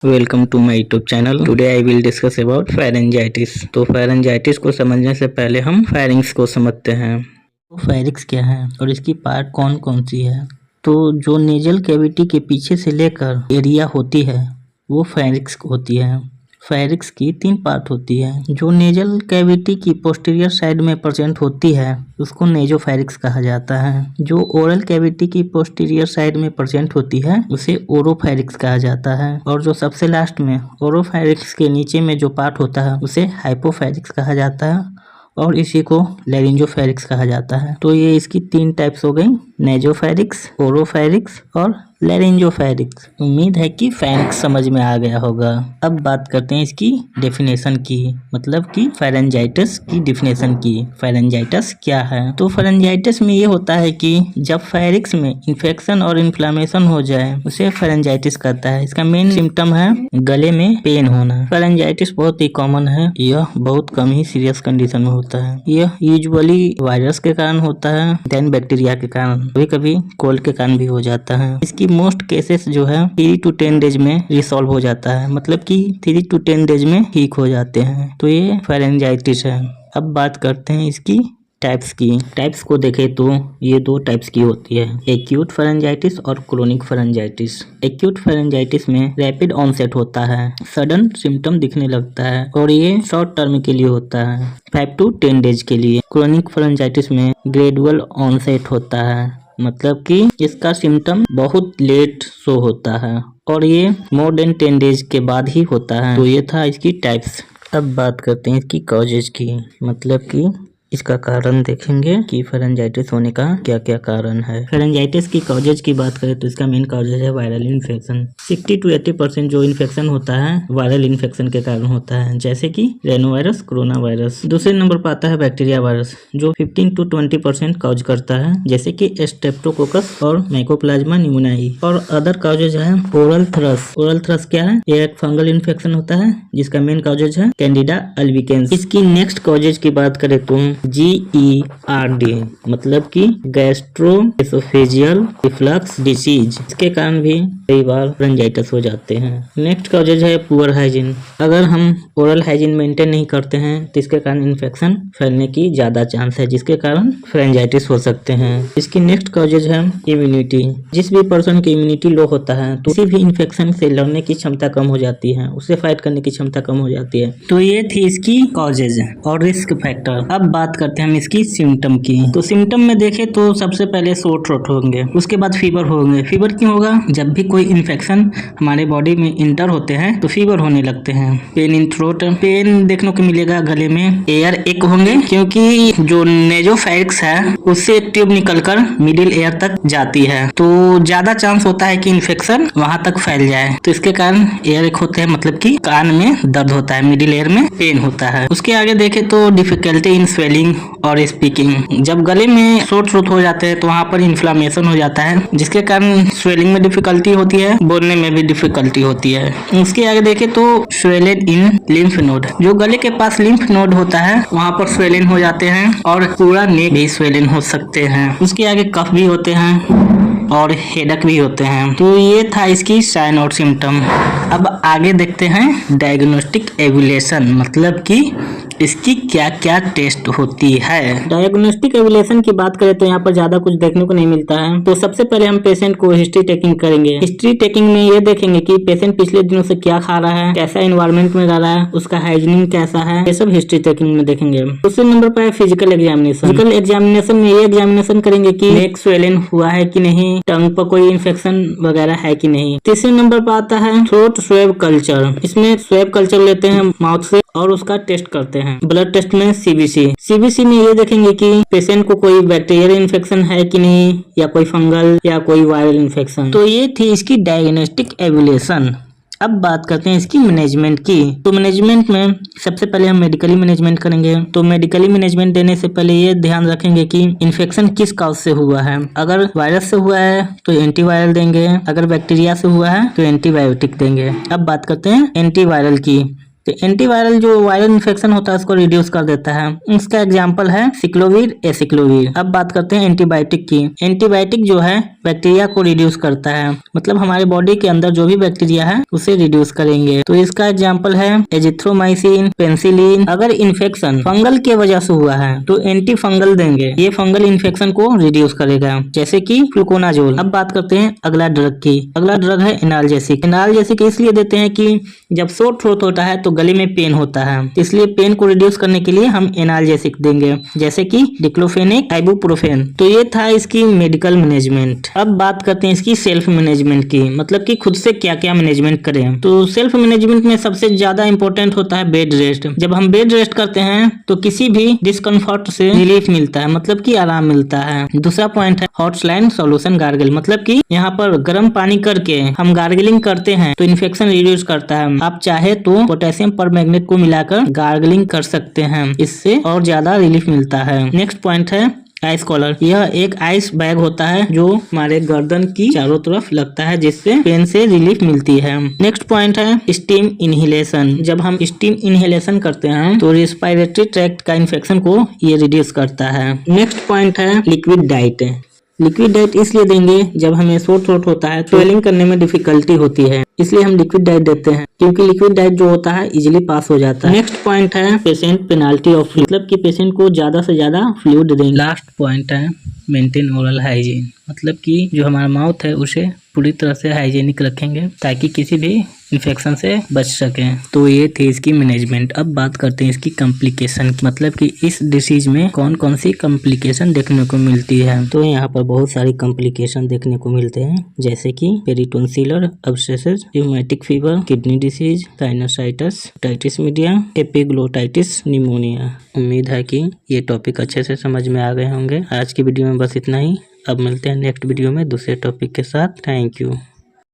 Welcome to my YouTube channel. Today I will discuss about pharyngitis. तो pharyngitis को समझने से पहले हम फेरिंग्स को समझते हैं। तो फेरिंग्स क्या है और इसकी पार्ट कौन कौन सी है। तो जो नेजल कैविटी के पीछे से लेकर एरिया होती है वो फेरिंग्स होती है। फेरिंग्स की 3 पार्ट होती है। जो नेजल कैविटी की पोस्टीरियर साइड में प्रेजेंट होती है उसको नेजोफेरिंक्स कहा जाता है। जो ओरल कैविटी की पोस्टीरियर साइड में प्रेजेंट होती है उसे ओरोफेरिंक्स कहा जाता है। और जो सबसे लास्ट में ओरोफेरिंक्स के नीचे में जो पार्ट होता है उसे हाइपोफेरिंक्स कहा जाता है और इसी को लैरिंजोफेरिंक्स कहा जाता है। तो ये इसकी 3 टाइप्स हो गई, नेजोफेरिंक्स, ओरोफेरिंक्स और लैरिंजोफेरिंक्स। उम्मीद है कि फेरिंक्स समझ में आ गया होगा। अब बात करते हैं इसकी डेफिनेशन की, मतलब कि फेरेंजाइटिस की डेफिनेशन की। फेरेंजाइटिस क्या है। तो फेरेंजाइटिस में ये होता है कि जब फेरिंक्स में इन्फेक्शन और इन्फ्लामेशन हो जाए उसे फेरेंजाइटिस कहता है। इसका मेन सिम्टम है गले में पेन होना। फेरेंजाइटिस बहुत ही कॉमन है, यह बहुत कम ही सीरियस कंडीशन में होता है। यह यूजुअली वायरस के कारण होता है, देन बैक्टीरिया के कारण, कभी कभी कोल्ड के कारण भी हो जाता है। इसकी मोस्ट केसेस जो है 3 to 10 डेज में रिसॉल्व हो जाता है, मतलब कि 3 to 10 डेज में ठीक हो जाते हैं। तो ये फेरेंजाइटिस है। अब बात करते हैं इसकी टाइप्स की। टाइप्स को देखें तो ये 2 टाइप्स की होती है, एक्यूट फेरेंजाइटिस और क्रोनिक फेरेंजाइटिस। एक्यूट फेरेंजाइटिस में रैपिड ऑनसेट होता है, सडन सिम्टम दिखने लगता है और ये शॉर्ट टर्म के लिए होता है, 5 to 10 डेज के लिए। क्रोनिक फेरेंजाइटिस में ग्रेजुअल ऑनसेट होता है, मतलब कि इसका सिम्टम बहुत लेट शो होता है और ये मोर देन 10 डेज के बाद ही होता है। तो ये था इसकी टाइप्स। अब बात करते हैं इसकी कॉजेज की, मतलब कि इसका कारण देखेंगे कि फेरेंजाइटिस होने का क्या क्या कारण है। फेरेंजाइटिस की कॉजेज की बात करें तो इसका मेन कॉजेज है वायरल इन्फेक्शन। 60 to 80% जो इन्फेक्शन होता है वायरल इन्फेक्शन के कारण होता है, जैसे कि रेनोवायरस, कोरोना वायरस। दूसरे नंबर पर आता है बैक्टीरिया वायरस जो 15 to 20% कॉज करता है, जैसे कि स्ट्रेप्टोकोकस और माइकोप्लाज्मा न्यूमोनियाई। और अदर कॉजेज है ओरल थ्रस। ओरल थ्रस क्या है, ये एक फंगल इन्फेक्शन होता है जिसका मेन कॉजेज है कैंडिडा अल्बिकेंस। इसकी नेक्स्ट कॉजेज की बात करें तो GERD, मतलब कि गैस्ट्रोएसोफेजियल रिफ्लक्स डिसीज। इसके कारण भी कई बार फेरेंजाइटिस हो जाते हैं। नेक्स्ट कॉजेज है पुअर हाइजीन। अगर हम ओरल हाइजीन मेंटेन नहीं करते हैं तो इसके कारण इन्फेक्शन फैलने की ज्यादा चांस है, जिसके कारण फेरेंजाइटिस हो सकते हैं। इसकी नेक्स्ट कॉजेज है इम्यूनिटी। जिस भी पर्सन की इम्यूनिटी लो होता है तो किसी भी इन्फेक्शन से लड़ने की क्षमता कम हो जाती है, उससे फाइट करने की क्षमता कम हो जाती है। तो ये थी इसकी कॉजेज और रिस्क फैक्टर। अब बात करते हैं हम इसकी सिम्टम की। तो सिम्टम में देखें तो सबसे पहले सोर थ्रोट होंगे, उसके बाद फीवर होंगे। फीवर क्यों होगा, जब भी कोई इन्फेक्शन हमारे बॉडी में इंटर होते हैं तो फीवर होने लगते हैं। पेन इन थ्रोट, पेन देखने को मिलेगा गले में। एयर एक होंगे, क्योंकि जो नेजोफेरिंक्स है उससे एक ट्यूब निकलकर मिडिल एयर तक जाती है, तो ज्यादा चांस होता है कि इन्फेक्शन वहां तक फैल जाए। तो इसके कारण एयर एक होते हैं, मतलब कि कान में दर्द होता है, मिडिल एयर में पेन होता है। उसके आगे देखें तो डिफिकल्टी इन स्वेलिंग और स्पीकिंग। जब गले में शॉर्ट थ्रोट हो जाते हैं तो वहाँ पर इन्फ्लामेशन हो जाता है, जिसके कारण स्वेलिंग में डिफिकल्टी होती है, बोलने में भी डिफिकल्टी होती है। उसके आगे देखें तो स्वेलेन इन लिम्फ नोड। जो गले के पास लिम्फ नोड होता है वहाँ पर स्वेलिन हो जाते हैं और पूरा नेक भी स्वेलिन हो सकते हैं। उसके आगे कफ भी होते हैं और हेडक भी होते हैं। तो ये था इसकी साइन और सिम्टम। अब आगे देखते हैं डायग्नोस्टिक एवल्यूशन, मतलब कि इसकी क्या क्या टेस्ट होती है। डायग्नोस्टिक एवल्यूशन की बात करें तो यहाँ पर ज्यादा कुछ देखने को नहीं मिलता है। तो सबसे पहले हम पेशेंट को हिस्ट्री टेकिंग करेंगे। हिस्ट्री टेकिंग में ये देखेंगे कि पेशेंट पिछले दिनों से क्या खा रहा है, कैसा एनवायरमेंट में रह रहा है, उसका हाइजीनिंग कैसा है, ये सब हिस्ट्री टेकिंग में देखेंगे। दूसरे नंबर पर है फिजिकल एग्जामिनेशन। फिजिकल एग्जामिनेशन में ये एग्जामिनेशन करेंगे कि नेक स्वेलन हुआ है कि नहीं, टंग पर कोई इन्फेक्शन वगैरह है कि नहीं। तीसरे नंबर पर आता है थ्रोट स्वैब कल्चर। इसमें स्वैब कल्चर लेते हैं माउथ से और उसका टेस्ट करते हैं। ब्लड टेस्ट में सीबीसी में ये देखेंगे कि पेशेंट को कोई बैक्टीरियल इन्फेक्शन है कि नहीं, या कोई फंगल या कोई वायरल इन्फेक्शन। तो ये थी इसकी डायग्नोस्टिक एवल्यूशन। अब बात करते हैं इसकी मैनेजमेंट की। तो मैनेजमेंट में सबसे पहले हम मेडिकली मैनेजमेंट करेंगे। तो मेडिकली मैनेजमेंट देने से पहले ये ध्यान रखेंगे कि इन्फेक्शन किस काज से हुआ है। अगर वायरस से हुआ है तो एंटीवायरल देंगे, अगर बैक्टीरिया से हुआ है तो एंटीबायोटिक देंगे। अब बात करते हैं एंटीवायरल की। तो एंटीवायरल जो वायरल इन्फेक्शन होता है उसको रिड्यूस कर देता है। इसका एग्जाम्पल है सिक्लोवीर, एसिक्लोवीर। अब बात करते हैं एंटीबायोटिक की। एंटीबायोटिक जो है बैक्टीरिया को रिड्यूस करता है, मतलब हमारे बॉडी के अंदर जो भी बैक्टीरिया है उसे रिड्यूस करेंगे। तो इसका एग्जाम्पल है एजिथ्रोमाइसिन, पेनिसिलिन। अगर इन्फेक्शन फंगल के वजह से हुआ है तो एंटी फंगल देंगे, ये फंगल इन्फेक्शन को रिड्यूस करेगा, जैसे कि फ्लूकोनाजोल। अब बात करते हैं अगला ड्रग की। अगला ड्रग है एनाल्जेसिक। एनाल्जेसिक इसलिए देते हैं कि जब सोर थ्रोट होता है तो गले में पेन होता है, इसलिए पेन को रिड्यूस करने के लिए हम एनाल्जेसिक देंगे, जैसे कि डिक्लोफेनेक, आइबुप्रोफेन। तो ये था इसकी मेडिकल मैनेजमेंट। अब बात करते हैं इसकी सेल्फ मैनेजमेंट की, मतलब कि खुद से क्या क्या मैनेजमेंट करें। तो सेल्फ मैनेजमेंट में सबसे ज्यादा इंपॉर्टेंट होता है बेड रेस्ट। जब हम बेड रेस्ट करते हैं तो किसी भी डिस्कम्फर्ट से रिलीफ मिलता है, मतलब कि आराम मिलता है। दूसरा पॉइंट है हॉट सलाइन सॉल्यूशन गार्गल, मतलब कि यहाँ पर गर्म पानी करके हम गार्गलिंग करते हैं तो इन्फेक्शन रिड्यूस करता है। आप चाहे तो पोटेशियम परमैंगनेट को मिलाकर गार्गलिंग कर सकते हैं, इससे और ज्यादा रिलीफ मिलता है। नेक्स्ट पॉइंट है आइस कॉलर। यह एक आइस बैग होता है जो हमारे गर्दन की चारों तरफ लगता है, जिससे पेन से रिलीफ मिलती है। नेक्स्ट पॉइंट है स्टीम इनहेलेशन। जब हम स्टीम इनहेलेशन करते हैं तो रेस्पिरेटरी ट्रैक्ट का इन्फेक्शन को ये रिड्यूस करता है। नेक्स्ट पॉइंट है लिक्विड डाइट। लिक्विड डाइट इसलिए देंगे जब हमें सोर थ्रोट होता है, स्वेलिंग करने में डिफिकल्टी होती है, इसलिए हम लिक्विड डाइट देते हैं, क्योंकि लिक्विड डाइट जो होता है इजीली पास हो जाता है। नेक्स्ट पॉइंट है पेशेंट पेनाल्टी ऑफ फ्लूइड, मतलब कि पेशेंट को ज्यादा से ज्यादा फ्लूइड देंगे। लास्ट पॉइंट है मेंटेन ओरल हाइजीन, मतलब कि जो हमारा माउथ है उसे पूरी तरह से हाइजीनिक रखेंगे ताकि किसी भी इन्फेक्शन से बच सकें। तो ये थी इसकी मैनेजमेंट। अब बात करते हैं इसकी कॉम्प्लिकेशन की, मतलब कि इस डिसीज में कौन कौन सी कॉम्प्लिकेशन देखने को मिलती है। तो यहाँ पर बहुत सारी कॉम्प्लिकेशन देखने को मिलते हैं, जैसे कि peritonsillar abscesses, rheumatic fever, kidney disease, sinusitis, otitis media, epiglottitis, pneumonia. उम्मीद है कि ये टॉपिक अच्छे से समझ में आ गए होंगे। आज की वीडियो में बस इतना ही। अब मिलते हैं नेक्स्ट वीडियो में दूसरे टॉपिक के साथ। Thank you.